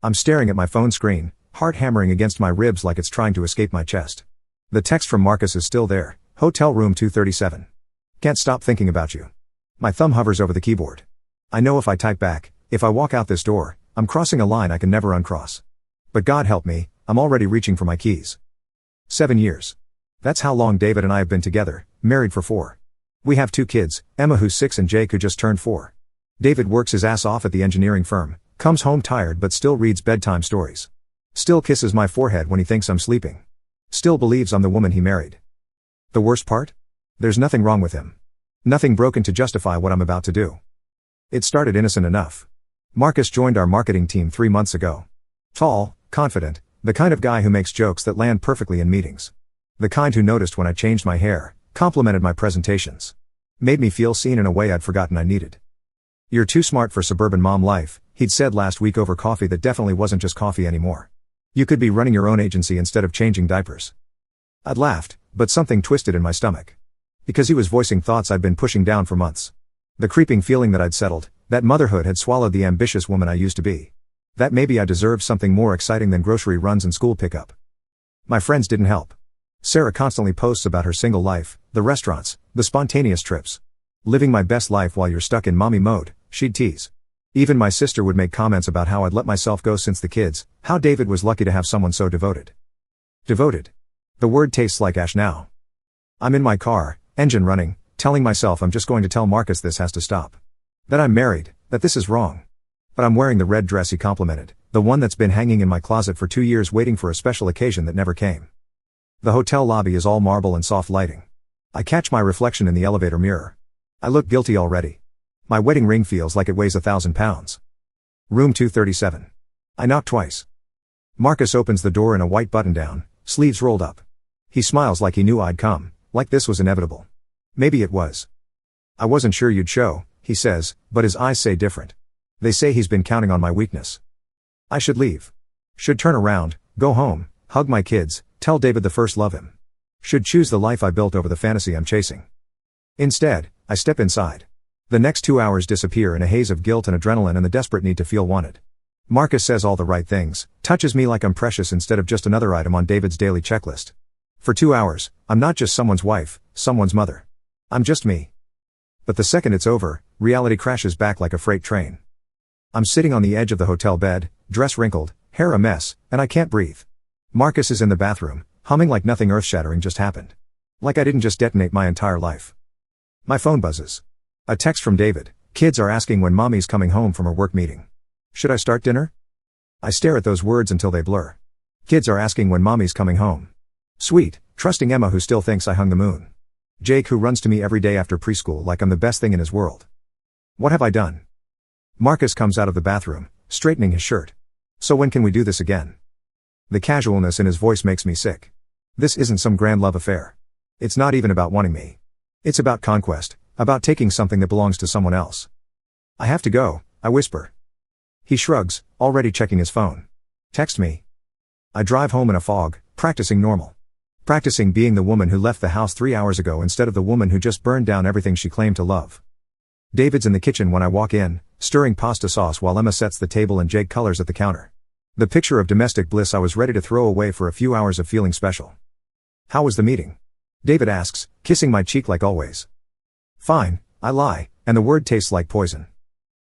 I'm staring at my phone screen, heart hammering against my ribs like it's trying to escape my chest. The text from Marcus is still there. Hotel room 237. Can't stop thinking about you. My thumb hovers over the keyboard. I know if I type back, if I walk out this door, I'm crossing a line I can never uncross. But God help me, I'm already reaching for my keys. 7 years. That's how long David and I have been together, married for 4. We have 2 kids, Emma who's 6 and Jake who just turned 4. David works his ass off at the engineering firm, comes home tired but still reads bedtime stories. Still kisses my forehead when he thinks I'm sleeping. Still believes I'm the woman he married. The worst part? There's nothing wrong with him. Nothing broken to justify what I'm about to do. It started innocent enough. Marcus joined our marketing team 3 months ago. Tall, confident, the kind of guy who makes jokes that land perfectly in meetings. The kind who noticed when I changed my hair, complimented my presentations. Made me feel seen in a way I'd forgotten I needed. "You're too smart for suburban mom life," he'd said last week over coffee that definitely wasn't just coffee anymore. "You could be running your own agency instead of changing diapers." I'd laughed, but something twisted in my stomach. Because he was voicing thoughts I'd been pushing down for months. The creeping feeling that I'd settled, that motherhood had swallowed the ambitious woman I used to be. That maybe I deserved something more exciting than grocery runs and school pickup. My friends didn't help. Sarah constantly posts about her single life, the restaurants, the spontaneous trips. "Living my best life while you're stuck in mommy mode," she'd tease. Even my sister would make comments about how I'd let myself go since the kids, how David was lucky to have someone so devoted. Devoted. The word tastes like ash now. I'm in my car, engine running, telling myself I'm just going to tell Marcus this has to stop. That I'm married, that this is wrong. But I'm wearing the red dress he complimented, the one that's been hanging in my closet for 2 years waiting for a special occasion that never came. The hotel lobby is all marble and soft lighting. I catch my reflection in the elevator mirror. I look guilty already. My wedding ring feels like it weighs 1,000 pounds. Room 237. I knock twice. Marcus opens the door in a white button-down, sleeves rolled up. He smiles like he knew I'd come, like this was inevitable. Maybe it was. "I wasn't sure you'd show," he says, but his eyes say different. They say he's been counting on my weakness. I should leave. Should turn around, go home, hug my kids, tell David the first love him. Should choose the life I built over the fantasy I'm chasing. Instead, I step inside. The next 2 hours disappear in a haze of guilt and adrenaline and the desperate need to feel wanted. Marcus says all the right things, touches me like I'm precious instead of just another item on David's daily checklist. For 2 hours, I'm not just someone's wife, someone's mother. I'm just me. But the second it's over, reality crashes back like a freight train. I'm sitting on the edge of the hotel bed, dress wrinkled, hair a mess, and I can't breathe. Marcus is in the bathroom, humming like nothing earth-shattering just happened. Like I didn't just detonate my entire life. My phone buzzes. A text from David. "Kids are asking when mommy's coming home from her work meeting. Should I start dinner?" I stare at those words until they blur. Kids are asking when mommy's coming home. Sweet, trusting Emma who still thinks I hung the moon. Jake who runs to me every day after preschool like I'm the best thing in his world. What have I done? Marcus comes out of the bathroom, straightening his shirt. "So when can we do this again?" The casualness in his voice makes me sick. This isn't some grand love affair. It's not even about wanting me. It's about conquest, about taking something that belongs to someone else. "I have to go," I whisper. He shrugs, already checking his phone. "Text me." I drive home in a fog, practicing normal. Practicing being the woman who left the house 3 hours ago instead of the woman who just burned down everything she claimed to love. David's in the kitchen when I walk in, stirring pasta sauce while Emma sets the table and Jake colors at the counter. The picture of domestic bliss I was ready to throw away for a few hours of feeling special. "How was the meeting?" David asks, kissing my cheek like always. "Fine," I lie, and the word tastes like poison.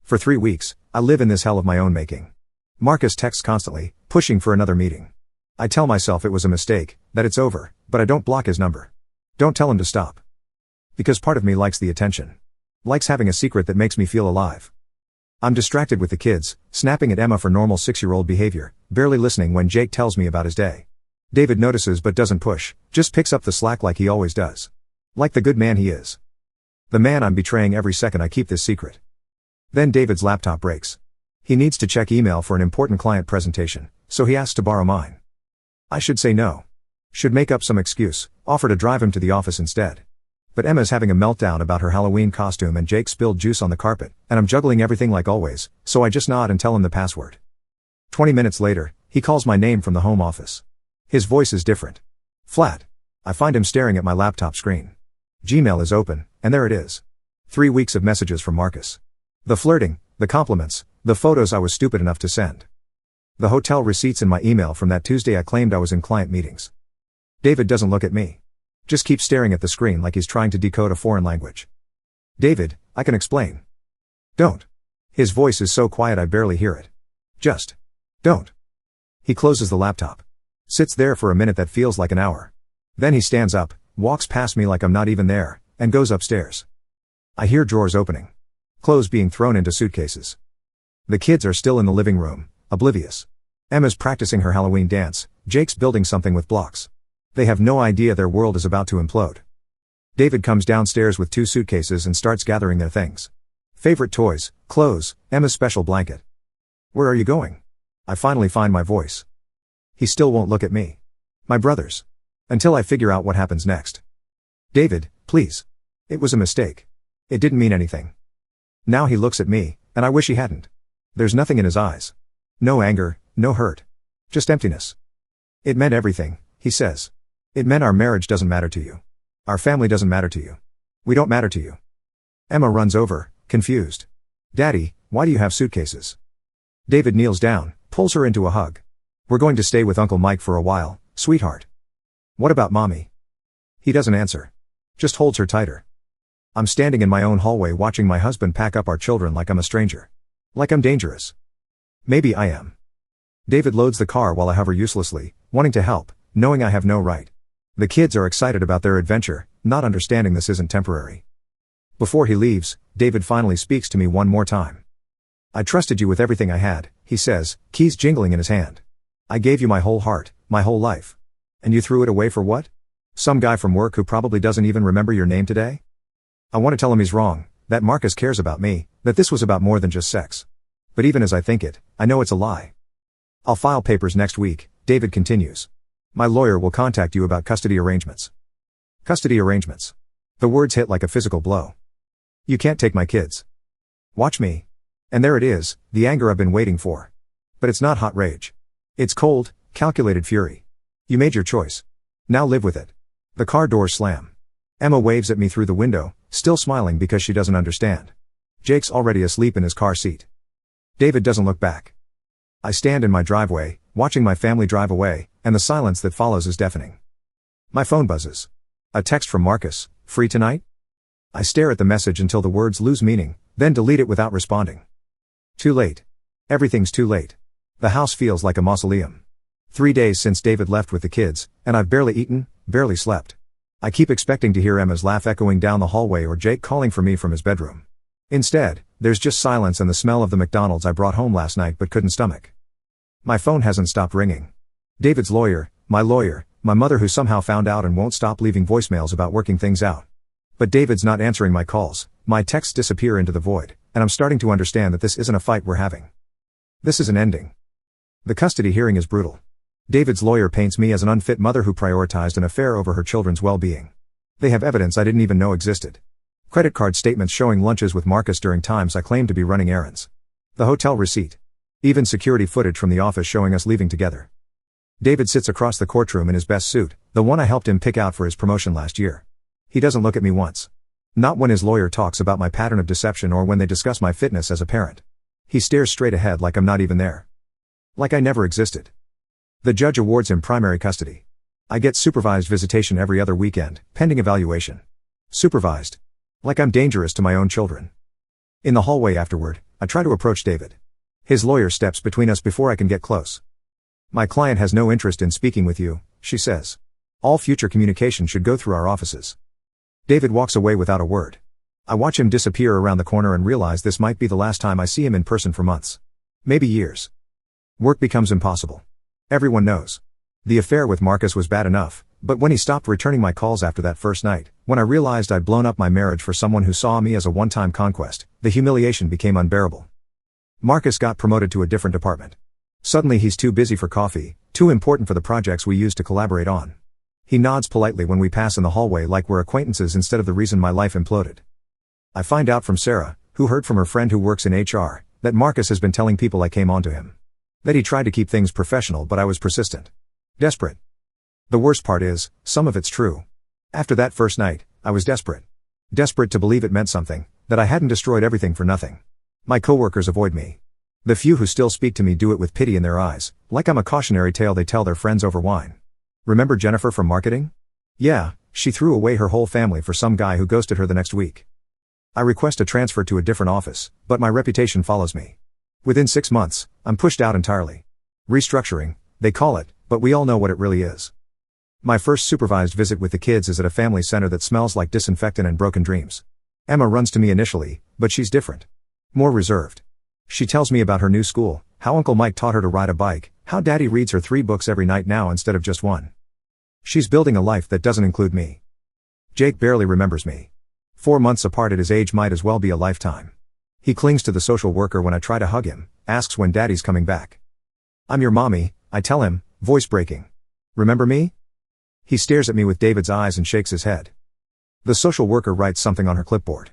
For 3 weeks, I live in this hell of my own making. Marcus texts constantly, pushing for another meeting. I tell myself it was a mistake, that it's over, but I don't block his number. Don't tell him to stop. Because part of me likes the attention. Likes having a secret that makes me feel alive. I'm distracted with the kids, snapping at Emma for normal 6-year-old behavior, barely listening when Jake tells me about his day. David notices but doesn't push, just picks up the slack like he always does. Like the good man he is. The man I'm betraying every second I keep this secret. Then David's laptop breaks. He needs to check email for an important client presentation, so he asks to borrow mine. I should say no. Should make up some excuse, offer to drive him to the office instead. But Emma's having a meltdown about her Halloween costume and Jake spilled juice on the carpet, and I'm juggling everything like always, so I just nod and tell him the password. 20 minutes later, he calls my name from the home office. His voice is different. Flat. I find him staring at my laptop screen. Gmail is open, and there it is. 3 weeks of messages from Marcus. The flirting, the compliments, the photos I was stupid enough to send. The hotel receipts in my email from that Tuesday I claimed I was in client meetings. David doesn't look at me. Just keeps staring at the screen like he's trying to decode a foreign language. David, I can explain. Don't. His voice is so quiet I barely hear it. Just. Don't. He closes the laptop. Sits there for a minute that feels like an hour. Then he stands up, walks past me like I'm not even there, and goes upstairs. I hear drawers opening. Clothes being thrown into suitcases. The kids are still in the living room, oblivious. Emma's practicing her Halloween dance, Jake's building something with blocks. They have no idea their world is about to implode. David comes downstairs with 2 suitcases and starts gathering their things. Favorite toys, clothes, Emma's special blanket. Where are you going? I finally find my voice. He still won't look at me. My brothers. Until I figure out what happens next. David, please. It was a mistake. It didn't mean anything. Now he looks at me, and I wish he hadn't. There's nothing in his eyes. No anger, no hurt. Just emptiness. It meant everything, he says. It meant our marriage doesn't matter to you. Our family doesn't matter to you. We don't matter to you. Emma runs over, confused. Daddy, why do you have suitcases? David kneels down, pulls her into a hug. We're going to stay with Uncle Mike for a while, sweetheart. What about Mommy? He doesn't answer. Just holds her tighter. I'm standing in my own hallway watching my husband pack up our children like I'm a stranger. Like I'm dangerous. Maybe I am. David loads the car while I hover uselessly, wanting to help, knowing I have no right. The kids are excited about their adventure, not understanding this isn't temporary. Before he leaves, David finally speaks to me one more time. I trusted you with everything I had, he says, keys jingling in his hand. I gave you my whole heart, my whole life. And you threw it away for what? Some guy from work who probably doesn't even remember your name today? I want to tell him he's wrong, that Marcus cares about me, that this was about more than just sex. But even as I think it, I know it's a lie. I'll file papers next week, David continues. My lawyer will contact you about custody arrangements. Custody arrangements. The words hit like a physical blow. You can't take my kids. Watch me. And there it is, the anger I've been waiting for. But it's not hot rage. It's cold, calculated fury. You made your choice. Now live with it. The car doors slam. Emma waves at me through the window, still smiling because she doesn't understand. Jake's already asleep in his car seat. David doesn't look back. I stand in my driveway, watching my family drive away, and the silence that follows is deafening. My phone buzzes. A text from Marcus, free tonight? I stare at the message until the words lose meaning, then delete it without responding. Too late. Everything's too late. The house feels like a mausoleum. 3 days since David left with the kids, and I've barely eaten, barely slept. I keep expecting to hear Emma's laugh echoing down the hallway or Jake calling for me from his bedroom. Instead, there's just silence and the smell of the McDonald's I brought home last night but couldn't stomach. My phone hasn't stopped ringing. David's lawyer, my mother who somehow found out and won't stop leaving voicemails about working things out. But David's not answering my calls, my texts disappear into the void, and I'm starting to understand that this isn't a fight we're having. This is an ending. The custody hearing is brutal. David's lawyer paints me as an unfit mother who prioritized an affair over her children's well-being. They have evidence I didn't even know existed. Credit card statements showing lunches with Marcus during times I claimed to be running errands. The hotel receipt. Even security footage from the office showing us leaving together. David sits across the courtroom in his best suit, the one I helped him pick out for his promotion last year. He doesn't look at me once. Not when his lawyer talks about my pattern of deception or when they discuss my fitness as a parent. He stares straight ahead like I'm not even there. Like I never existed. The judge awards him primary custody. I get supervised visitation every other weekend, pending evaluation. Supervised. Like I'm dangerous to my own children. In the hallway afterward, I try to approach David. His lawyer steps between us before I can get close. My client has no interest in speaking with you, she says. All future communication should go through our offices. David walks away without a word. I watch him disappear around the corner and realize this might be the last time I see him in person for months. Maybe years. Work becomes impossible. Everyone knows. The affair with Marcus was bad enough, but when he stopped returning my calls after that first night, when I realized I'd blown up my marriage for someone who saw me as a one-time conquest, the humiliation became unbearable. Marcus got promoted to a different department. Suddenly he's too busy for coffee, too important for the projects we used to collaborate on. He nods politely when we pass in the hallway like we're acquaintances instead of the reason my life imploded. I find out from Sarah, who heard from her friend who works in HR, that Marcus has been telling people I came onto him. That he tried to keep things professional but I was persistent. Desperate. The worst part is, some of it's true. After that first night, I was desperate. Desperate to believe it meant something, that I hadn't destroyed everything for nothing. My coworkers avoid me. The few who still speak to me do it with pity in their eyes, like I'm a cautionary tale they tell their friends over wine. Remember Jennifer from marketing? Yeah, she threw away her whole family for some guy who ghosted her the next week. I request a transfer to a different office, but my reputation follows me. Within 6 months, I'm pushed out entirely. Restructuring, they call it, but we all know what it really is. My first supervised visit with the kids is at a family center that smells like disinfectant and broken dreams. Emma runs to me initially, but she's different. More reserved. She tells me about her new school, how Uncle Mike taught her to ride a bike, how Daddy reads her 3 books every night now instead of just 1. She's building a life that doesn't include me. Jake barely remembers me. 4 months apart at his age might as well be a lifetime. He clings to the social worker when I try to hug him, asks when Daddy's coming back. I'm your mommy, I tell him, voice breaking. Remember me? He stares at me with David's eyes and shakes his head. The social worker writes something on her clipboard.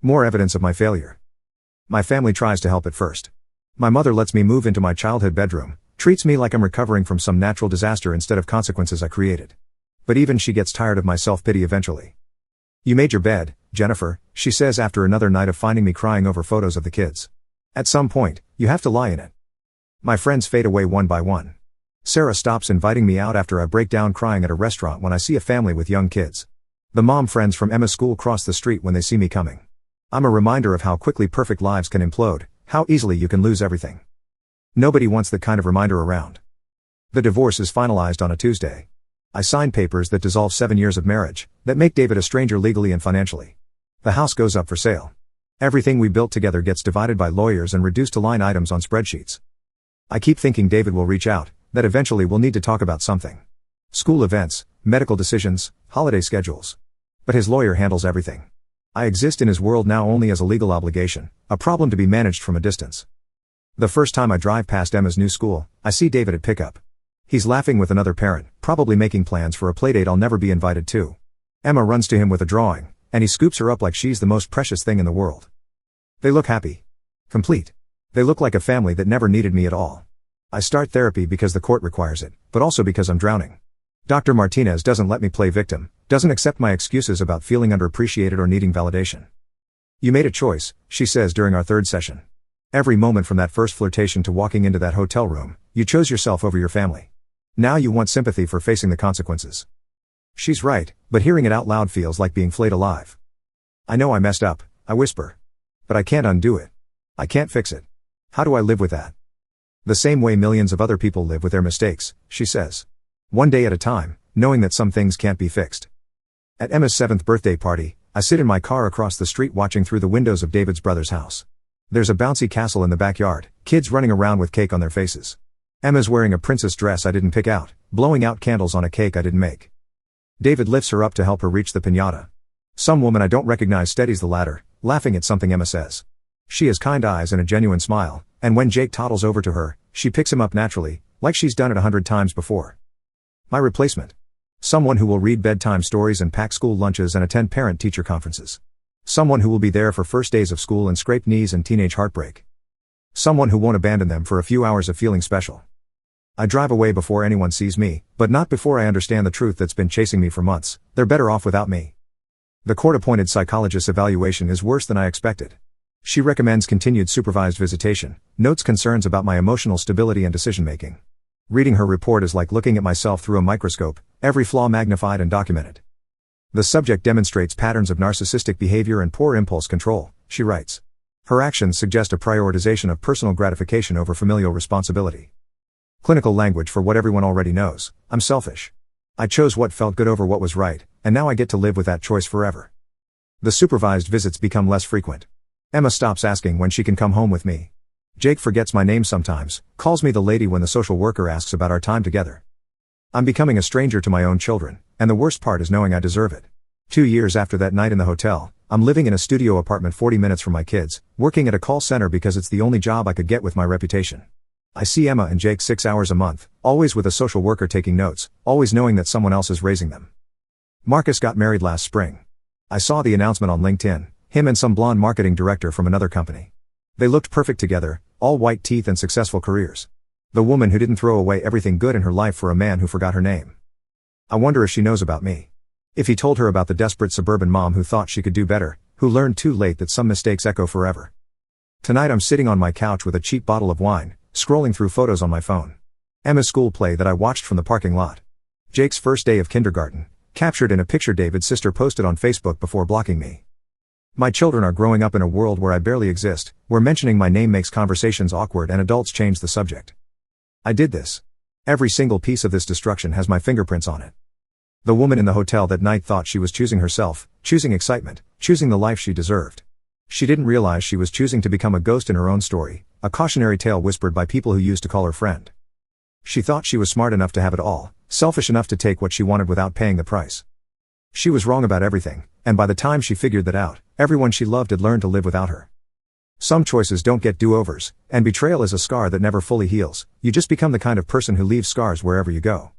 More evidence of my failure. My family tries to help at first. My mother lets me move into my childhood bedroom, treats me like I'm recovering from some natural disaster instead of consequences I created. But even she gets tired of my self-pity eventually. You made your bed, Jennifer, she says after another night of finding me crying over photos of the kids. At some point, you have to lie in it. My friends fade away one by one. Sarah stops inviting me out after I break down crying at a restaurant when I see a family with young kids. The mom friends from Emma's school cross the street when they see me coming. I'm a reminder of how quickly perfect lives can implode, how easily you can lose everything. Nobody wants that kind of reminder around. The divorce is finalized on a Tuesday. I sign papers that dissolve 7 years of marriage, that make David a stranger legally and financially. The house goes up for sale. Everything we built together gets divided by lawyers and reduced to line items on spreadsheets. I keep thinking David will reach out, that eventually we'll need to talk about something. School events, medical decisions, holiday schedules. But his lawyer handles everything. I exist in his world now only as a legal obligation, a problem to be managed from a distance. The first time I drive past Emma's new school, I see David at pickup. He's laughing with another parent, probably making plans for a playdate I'll never be invited to. Emma runs to him with a drawing, and he scoops her up like she's the most precious thing in the world. They look happy. Complete. They look like a family that never needed me at all. I start therapy because the court requires it, but also because I'm drowning. Dr. Martinez doesn't let me play victim, doesn't accept my excuses about feeling underappreciated or needing validation. You made a choice, she says during our 3rd session. Every moment from that first flirtation to walking into that hotel room, you chose yourself over your family. Now you want sympathy for facing the consequences. She's right, but hearing it out loud feels like being flayed alive. I know I messed up, I whisper. But I can't undo it. I can't fix it. How do I live with that? The same way millions of other people live with their mistakes, she says. One day at a time, knowing that some things can't be fixed. At Emma's 7th birthday party, I sit in my car across the street watching through the windows of David's brother's house. There's a bouncy castle in the backyard, kids running around with cake on their faces. Emma's wearing a princess dress I didn't pick out, blowing out candles on a cake I didn't make. David lifts her up to help her reach the piñata. Some woman I don't recognize steadies the ladder, laughing at something Emma says. She has kind eyes and a genuine smile, and when Jake toddles over to her, she picks him up naturally, like she's done it 100 times before. My replacement. Someone who will read bedtime stories and pack school lunches and attend parent-teacher conferences. Someone who will be there for first days of school and scraped knees and teenage heartbreak. Someone who won't abandon them for a few hours of feeling special. I drive away before anyone sees me, but not before I understand the truth that's been chasing me for months. They're better off without me. The court-appointed psychologist's evaluation is worse than I expected. She recommends continued supervised visitation, notes concerns about my emotional stability and decision-making. Reading her report is like looking at myself through a microscope, every flaw magnified and documented. The subject demonstrates patterns of narcissistic behavior and poor impulse control, she writes. Her actions suggest a prioritization of personal gratification over familial responsibility. Clinical language for what everyone already knows: I'm selfish. I chose what felt good over what was right, and now I get to live with that choice forever. The supervised visits become less frequent. Emma stops asking when she can come home with me. Jake forgets my name sometimes, calls me the lady when the social worker asks about our time together. I'm becoming a stranger to my own children, and the worst part is knowing I deserve it. 2 years after that night in the hotel, I'm living in a studio apartment 40 minutes from my kids, working at a call center because it's the only job I could get with my reputation. I see Emma and Jake 6 hours a month, always with a social worker taking notes, always knowing that someone else is raising them. Marcus got married last spring. I saw the announcement on LinkedIn, him and some blonde marketing director from another company. They looked perfect together, all white teeth and successful careers. The woman who didn't throw away everything good in her life for a man who forgot her name. I wonder if she knows about me. If he told her about the desperate suburban mom who thought she could do better, who learned too late that some mistakes echo forever. Tonight I'm sitting on my couch with a cheap bottle of wine, scrolling through photos on my phone. Emma's school play that I watched from the parking lot. Jake's first day of kindergarten, captured in a picture David's sister posted on Facebook before blocking me. My children are growing up in a world where I barely exist, where mentioning my name makes conversations awkward and adults change the subject. I did this. Every single piece of this destruction has my fingerprints on it. The woman in the hotel that night thought she was choosing herself, choosing excitement, choosing the life she deserved. She didn't realize she was choosing to become a ghost in her own story, a cautionary tale whispered by people who used to call her friend. She thought she was smart enough to have it all, selfish enough to take what she wanted without paying the price. She was wrong about everything, and by the time she figured that out, everyone she loved had learned to live without her. Some choices don't get do-overs, and betrayal is a scar that never fully heals. You just become the kind of person who leaves scars wherever you go.